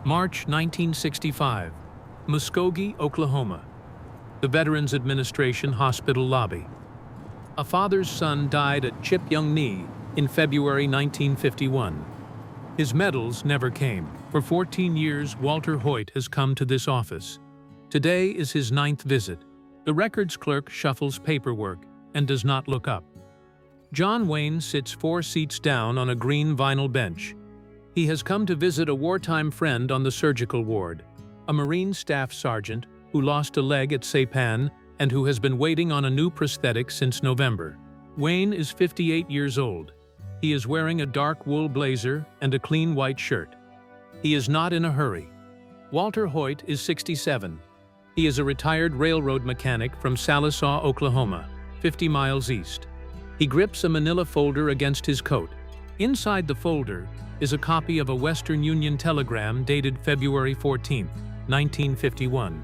March 1965, Muskogee, Oklahoma. The Veterans Administration Hospital lobby. A father's son died at Chipyong-ni in February 1951. His medals never came. For 14 years, Walter Hoyt has come to this office. Today is his 9th visit. The records clerk shuffles paperwork and does not look up. John Wayne sits 4 seats down on a green vinyl bench. He has come to visit a wartime friend on the surgical ward, a Marine Staff Sergeant who lost a leg at Saipan and who has been waiting on a new prosthetic since November. Wayne is 58 years old. He is wearing a dark wool blazer and a clean white shirt. He is not in a hurry. Walter Hoyt is 67. He is a retired railroad mechanic from Sallisaw, Oklahoma, 50 miles east. He grips a manila folder against his coat. Inside the folder is a copy of a Western Union telegram dated February 14, 1951.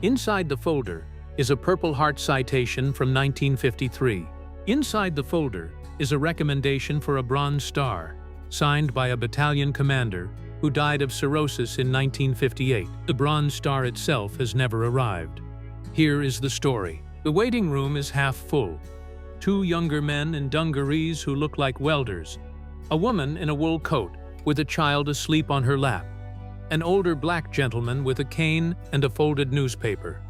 Inside the folder is a Purple Heart citation from 1953. Inside the folder is a recommendation for a Bronze Star, signed by a battalion commander who died of cirrhosis in 1958. The Bronze Star itself has never arrived. Here is the story. The waiting room is half full. 2 younger men in dungarees who look like welders. A woman in a wool coat with a child asleep on her lap. An older black gentleman with a cane and a folded newspaper.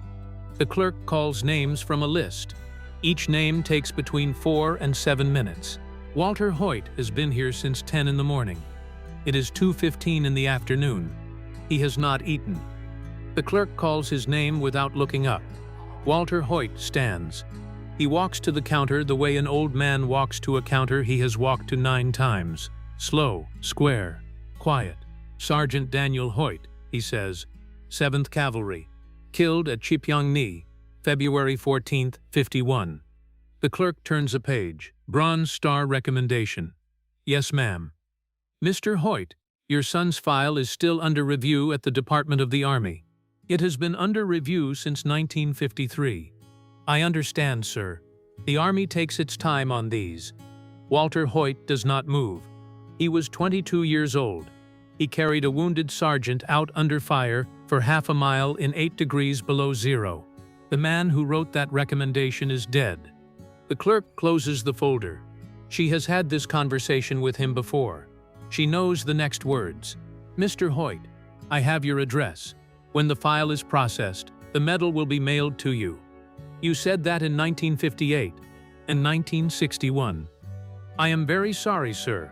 The clerk calls names from a list. Each name takes between 4 and 7 minutes. Walter Hoyt has been here since 10 in the morning. It is 2:15 in the afternoon. He has not eaten. The clerk calls his name without looking up. Walter Hoyt stands. He walks to the counter the way an old man walks to a counter he has walked to 9 times. Slow, square, quiet. Sergeant Daniel Hoyt, he says, 7th Cavalry, killed at Chipyong-ni, February 14, 51. The clerk turns a page. Bronze Star recommendation. Yes, ma'am. Mr. Hoyt, your son's file is still under review at the Department of the Army. It has been under review since 1953. I understand, sir. The Army takes its time on these. Walter Hoyt does not move. He was 22 years old. He carried a wounded sergeant out under fire for half a mile in 8 degrees below zero. The man who wrote that recommendation is dead. The clerk closes the folder. She has had this conversation with him before. She knows the next words. Mr. Hoyt, I have your address. When the file is processed, the medal will be mailed to you. You said that in 1958 and 1961. I am very sorry, sir.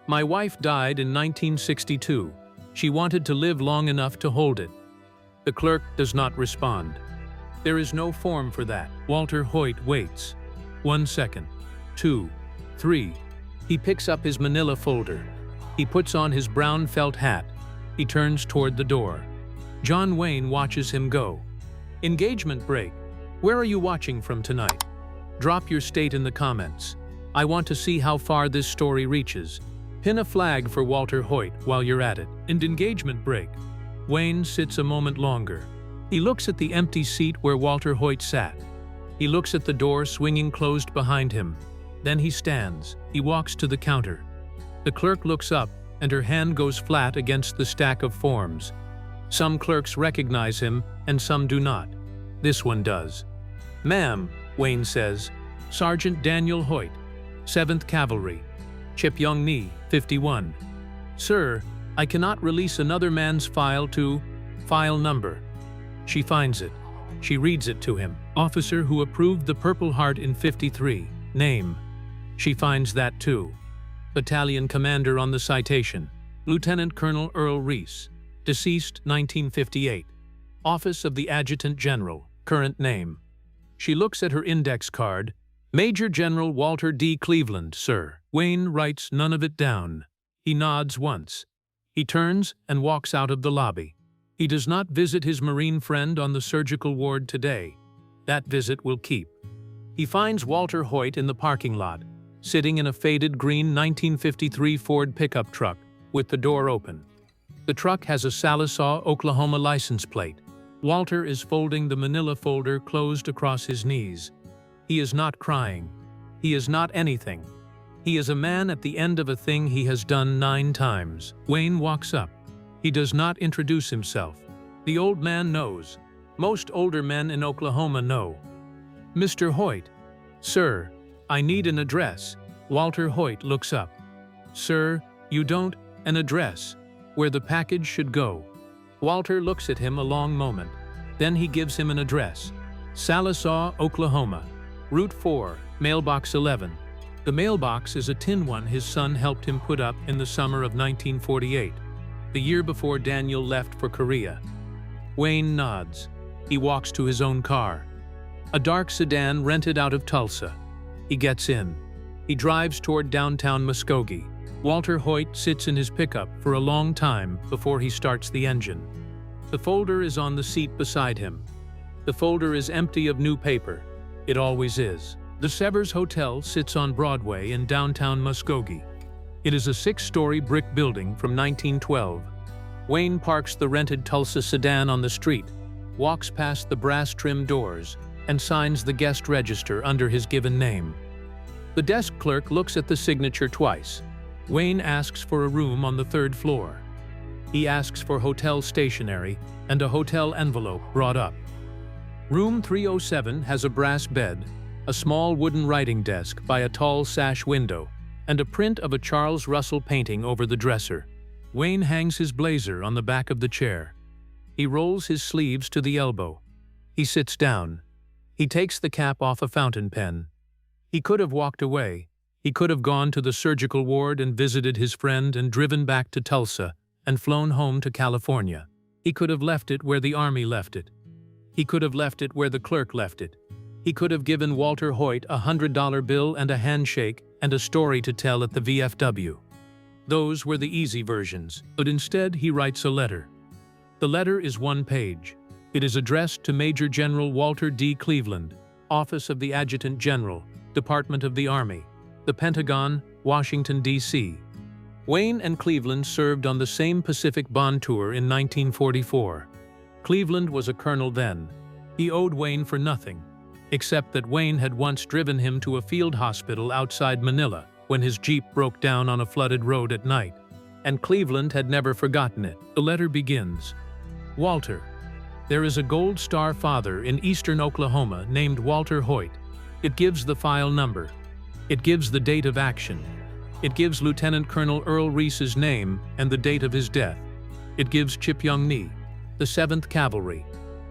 My wife died in 1962. She wanted to live long enough to hold it. The clerk does not respond. There is no form for that. Walter Hoyt waits. 1 second. 2. 3. He picks up his manila folder. He puts on his brown felt hat. He turns toward the door. John Wayne watches him go. Engagement break. Where are you watching from tonight? Drop your state in the comments. I want to see how far this story reaches. Pin a flag for Walter Hoyt while you're at it. And engagement break. Wayne sits a moment longer. He looks at the empty seat where Walter Hoyt sat. He looks at the door swinging closed behind him. Then he stands. He walks to the counter. The clerk looks up, and her hand goes flat against the stack of forms. Some clerks recognize him, and some do not. This one does. Ma'am, Wayne says, Sergeant Daniel Hoyt, 7th Cavalry, Chipyong-ni, 51. Sir, I cannot release another man's file to file number. She finds it. She reads it to him. Officer who approved the Purple Heart in 53. Name. She finds that too. Battalion commander on the citation. Lieutenant Colonel Earl Reese. Deceased 1958. Office of the Adjutant General. Current name. She looks at her index card. Major General Walter D. Cleveland, sir. Wayne writes none of it down. He nods once. He turns and walks out of the lobby. He does not visit his Marine friend on the surgical ward today. That visit will keep. He finds Walter Hoyt in the parking lot, sitting in a faded green 1953 Ford pickup truck with the door open. The truck has a Sallisaw, Oklahoma license plate. Walter is folding the manila folder closed across his knees. He is not crying. He is not anything. He is a man at the end of a thing he has done 9 times. Wayne walks up. He does not introduce himself. The old man knows. Most older men in Oklahoma know. "Mr. Hoyt." "Sir, I need an address." Walter Hoyt looks up. "Sir, you don't, an address, where the package should go." Walter looks at him a long moment. Then he gives him an address. Sallisaw, Oklahoma. Route 4, Mailbox 11. The mailbox is a tin one his son helped him put up in the summer of 1948, the year before Daniel left for Korea. Wayne nods. He walks to his own car. A dark sedan rented out of Tulsa. He gets in. He drives toward downtown Muskogee. Walter Hoyt sits in his pickup for a long time before he starts the engine. The folder is on the seat beside him. The folder is empty of new paper. It always is. The Severs Hotel sits on Broadway in downtown Muskogee. It is a 6-story brick building from 1912. Wayne parks the rented Tulsa sedan on the street, walks past the brass-trimmed doors, and signs the guest register under his given name. The desk clerk looks at the signature twice. Wayne asks for a room on the 3rd floor. He asks for hotel stationery and a hotel envelope brought up. Room 307 has a brass bed, a small wooden writing desk by a tall sash window, and a print of a Charles Russell painting over the dresser. Wayne hangs his blazer on the back of the chair. He rolls his sleeves to the elbow. He sits down. He takes the cap off a fountain pen. He could have walked away. He could have gone to the surgical ward and visited his friend and driven back to Tulsa and flown home to California. He could have left it where the Army left it. He could have left it where the clerk left it. He could have given Walter Hoyt a $100 bill and a handshake and a story to tell at the VFW. Those were the easy versions, but instead he writes a letter. The letter is 1 page. It is addressed to Major General Walter D. Cleveland, Office of the Adjutant General, Department of the Army, the Pentagon, Washington, D.C. Wayne and Cleveland served on the same Pacific Bond tour in 1944. Cleveland was a colonel then. He owed Wayne for nothing, except that Wayne had once driven him to a field hospital outside Manila when his Jeep broke down on a flooded road at night, and Cleveland had never forgotten it. The letter begins, "Walter, there is a Gold Star father in eastern Oklahoma named Walter Hoyt." It gives the file number. It gives the date of action. It gives Lieutenant Colonel Earl Reese's name and the date of his death. It gives Chipyong-ni, the 7th Cavalry,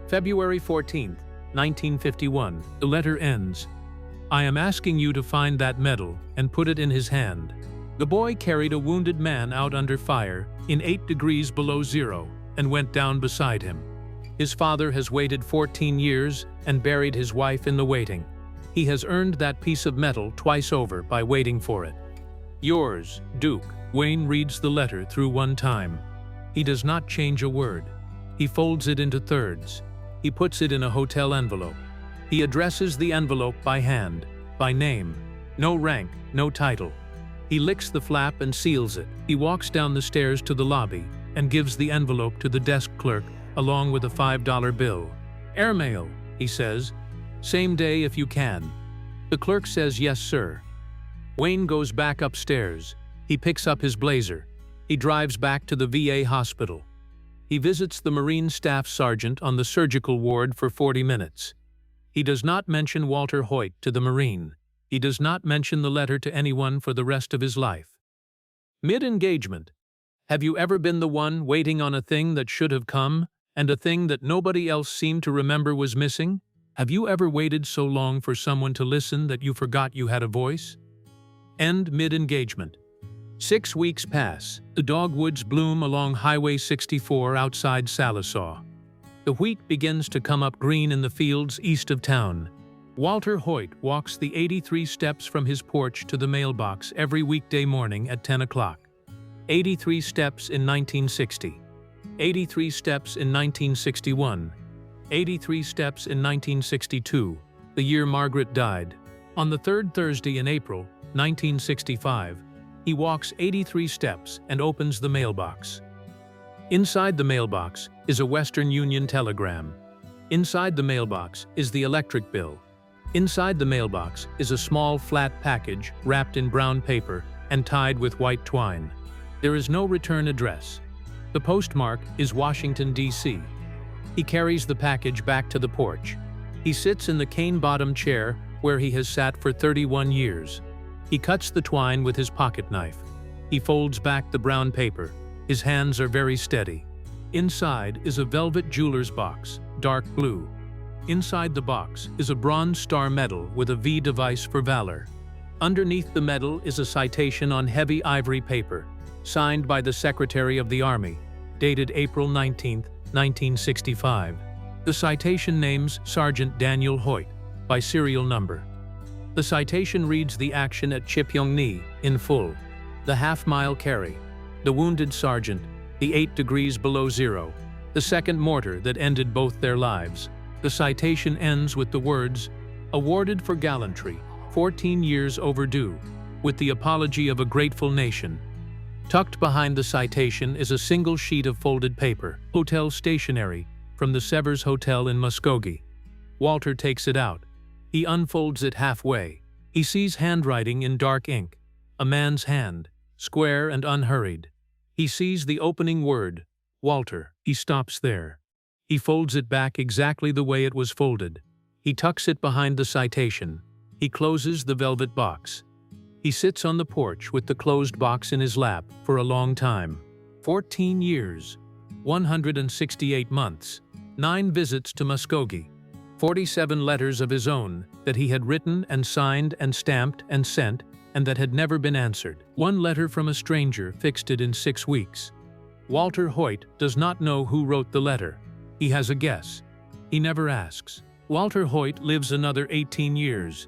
February 14, 1951. The letter ends, "I am asking you to find that medal and put it in his hand." The boy carried a wounded man out under fire in 8 degrees below zero and went down beside him. His father has waited 14 years and buried his wife in the waiting. He has earned that piece of metal twice over by waiting for it. Yours, Duke. Wayne reads the letter through 1 time. He does not change a word. He folds it into thirds. He puts it in a hotel envelope. He addresses the envelope by hand, by name. No rank, no title. He licks the flap and seals it. He walks down the stairs to the lobby and gives the envelope to the desk clerk along with a $5 bill. "Airmail," he says. "Same day if you can." The clerk says, "Yes, sir." Wayne goes back upstairs. He picks up his blazer. He drives back to the VA hospital. He visits the Marine Staff Sergeant on the surgical ward for 40 minutes. He does not mention Walter Hoyt to the Marine. He does not mention the letter to anyone for the rest of his life. Mid-engagement. Have you ever been the one waiting on a thing that should have come, and a thing that nobody else seemed to remember was missing? Have you ever waited so long for someone to listen that you forgot you had a voice? End mid-engagement. 6 weeks pass. The dogwoods bloom along Highway 64 outside Sallisaw. The wheat begins to come up green in the fields east of town. Walter Hoyt walks the 83 steps from his porch to the mailbox every weekday morning at 10 o'clock. 83 steps in 1960. 83 steps in 1961. 83 steps in 1962, the year Margaret died. On the 3rd Thursday in April, 1965, he walks 83 steps and opens the mailbox. Inside the mailbox is a Western Union telegram. Inside the mailbox is the electric bill. Inside the mailbox is a small flat package wrapped in brown paper and tied with white twine. There is no return address. The postmark is Washington, D.C. He carries the package back to the porch. He sits in the cane-bottomed chair where he has sat for 31 years. He cuts the twine with his pocket knife. He folds back the brown paper. His hands are very steady. Inside is a velvet jeweler's box, dark blue. Inside the box is a bronze star medal with a V device for valor. Underneath the medal is a citation on heavy ivory paper, signed by the Secretary of the Army, dated April 19, 1965. The citation names Sergeant Daniel Hoyt by serial number. The citation reads the action at Chipyong-ni in full, the half-mile carry, the wounded sergeant, the 8 degrees below zero, the second mortar that ended both their lives. The citation ends with the words, "Awarded for gallantry, 14 years overdue, with the apology of a grateful nation." Tucked behind the citation is a single sheet of folded paper, hotel stationery, from the Severs Hotel in Muskogee. Walter takes it out. He unfolds it halfway. He sees handwriting in dark ink, a man's hand, square and unhurried. He sees the opening word, Walter. He stops there. He folds it back exactly the way it was folded. He tucks it behind the citation. He closes the velvet box. He sits on the porch with the closed box in his lap for a long time. 14 years, 168 months, 9 visits to Muskogee, 47 letters of his own that he had written and signed and stamped and sent and that had never been answered. 1 letter from a stranger fixed it in 6 weeks. Walter Hoyt does not know who wrote the letter. He has a guess. He never asks. Walter Hoyt lives another 18 years.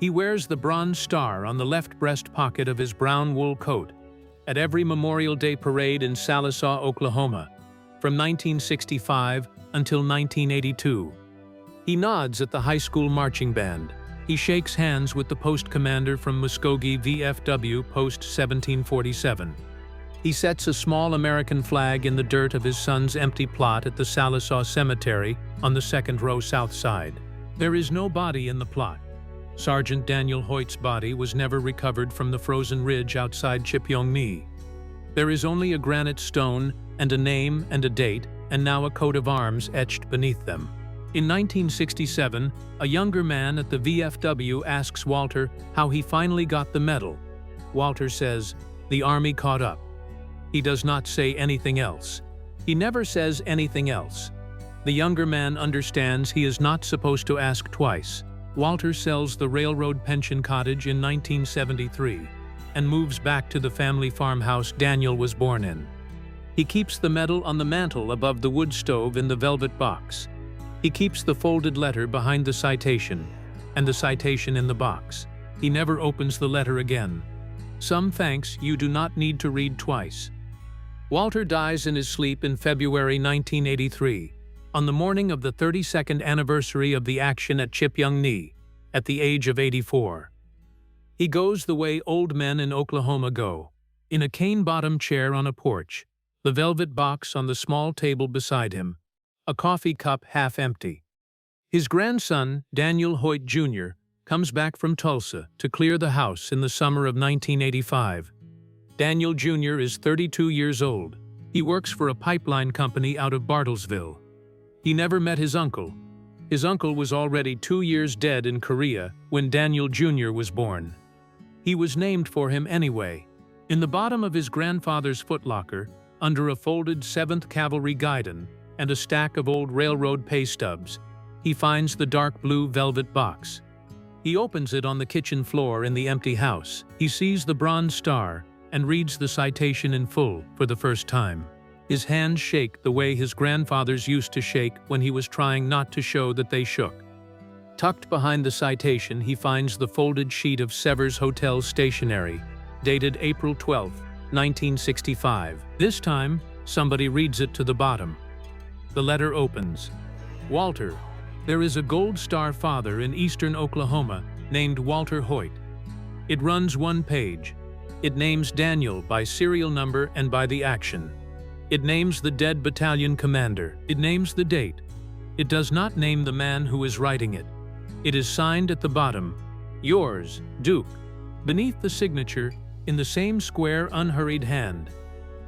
He wears the bronze star on the left breast pocket of his brown wool coat at every Memorial Day parade in Sallisaw, Oklahoma, from 1965 until 1982. He nods at the high school marching band. He shakes hands with the post commander from Muskogee VFW Post 1747. He sets a small American flag in the dirt of his son's empty plot at the Sallisaw Cemetery on the second row south side. There is no body in the plot. Sergeant Daniel Hoyt's body was never recovered from the frozen ridge outside Chipyong-ni. There is only a granite stone and a name and a date, and now a coat of arms etched beneath them. In 1967, a younger man at the VFW asks Walter how he finally got the medal. Walter says, "The Army caught up." He does not say anything else. He never says anything else. The younger man understands he is not supposed to ask twice. Walter sells the railroad pension cottage in 1973 and moves back to the family farmhouse Daniel was born in. He keeps the medal on the mantel above the wood stove in the velvet box. He keeps the folded letter behind the citation, and the citation in the box. He never opens the letter again. Some thanks you do not need to read twice. Walter dies in his sleep in February 1983, on the morning of the 32nd anniversary of the action at Chipyong-ni, at the age of 84. He goes the way old men in Oklahoma go, in a cane-bottomed chair on a porch, the velvet box on the small table beside him, a coffee cup half empty. His grandson, Daniel Hoyt Jr., comes back from Tulsa to clear the house in the summer of 1985. Daniel Jr. is 32 years old. He works for a pipeline company out of Bartlesville. He never met his uncle. His uncle was already 2 years dead in Korea when Daniel Jr. was born. He was named for him anyway. In the bottom of his grandfather's footlocker, under a folded Seventh Cavalry guidon and a stack of old railroad pay stubs, he finds the dark blue velvet box. He opens it on the kitchen floor in the empty house. He sees the bronze star and reads the citation in full for the first time. His hands shake the way his grandfather's used to shake when he was trying not to show that they shook. Tucked behind the citation, he finds the folded sheet of Severs Hotel stationery, dated April 12, 1965. This time, somebody reads it to the bottom. The letter opens. Walter, there is a Gold Star father in eastern Oklahoma named Walter Hoyt. It runs 1 page. It names Daniel by serial number and by the action. It names the dead battalion commander. It names the date. It does not name the man who is writing it. It is signed at the bottom, "Yours, Duke." Beneath the signature, in the same square, unhurried hand,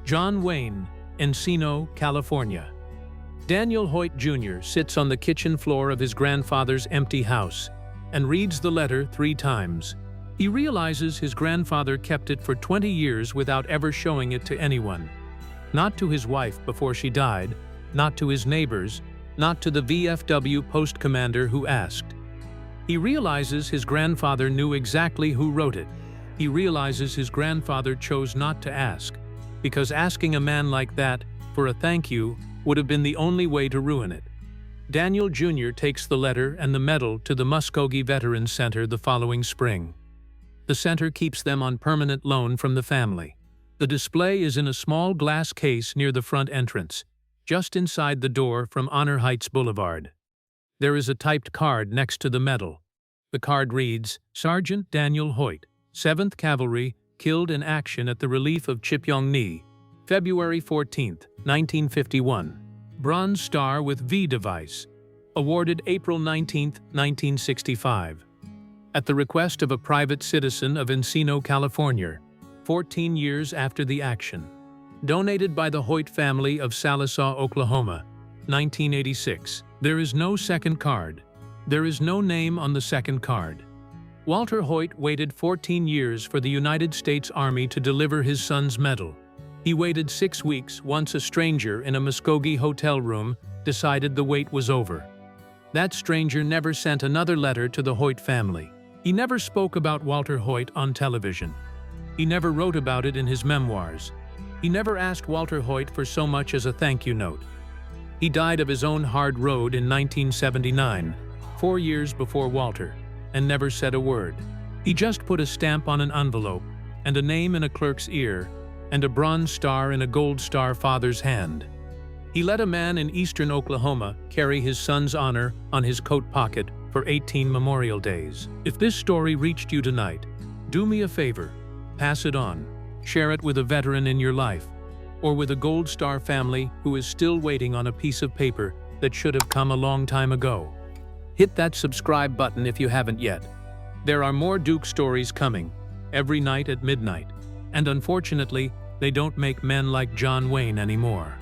"John Wayne, Encino, California. Daniel Hoyt Jr. sits on the kitchen floor of his grandfather's empty house and reads the letter 3 times. He realizes his grandfather kept it for 20 years without ever showing it to anyone. Not to his wife before she died, not to his neighbors, not to the VFW post commander who asked. He realizes his grandfather knew exactly who wrote it. He realizes his grandfather chose not to ask, because asking a man like that for a thank you would have been the only way to ruin it. Daniel Jr. takes the letter and the medal to the Muskogee Veterans Center the following spring. The center keeps them on permanent loan from the family. The display is in a small glass case near the front entrance, just inside the door from Honor Heights Boulevard. There is a typed card next to the medal. The card reads, Sergeant Daniel Hoyt, 7th Cavalry, killed in action at the relief of Chipyong-ni, February 14, 1951. Bronze Star with V device. Awarded April 19, 1965. At the request of a private citizen of Encino, California, 14 years after the action. Donated by the Hoyt family of Sallisaw, Oklahoma, 1986. There is no second card. There is no name on the second card. Walter Hoyt waited 14 years for the United States Army to deliver his son's medal. He waited 6 weeks once a stranger in a Muskogee hotel room decided the wait was over. That stranger never sent another letter to the Hoyt family. He never spoke about Walter Hoyt on television. He never wrote about it in his memoirs. He never asked Walter Hoyt for so much as a thank you note. He died of his own hard road in 1979, 4 years before Walter, and never said a word. He just put a stamp on an envelope, and a name in a clerk's ear, and a bronze star in a gold star father's hand. He let a man in eastern Oklahoma carry his son's honor on his coat pocket for 18 Memorial Days. If this story reached you tonight, do me a favor, pass it on. Share it with a veteran in your life, or with a Gold Star family who is still waiting on a piece of paper that should have come a long time ago. Hit that subscribe button if you haven't yet. There are more Duke stories coming, every night at midnight, and unfortunately, they don't make men like John Wayne anymore.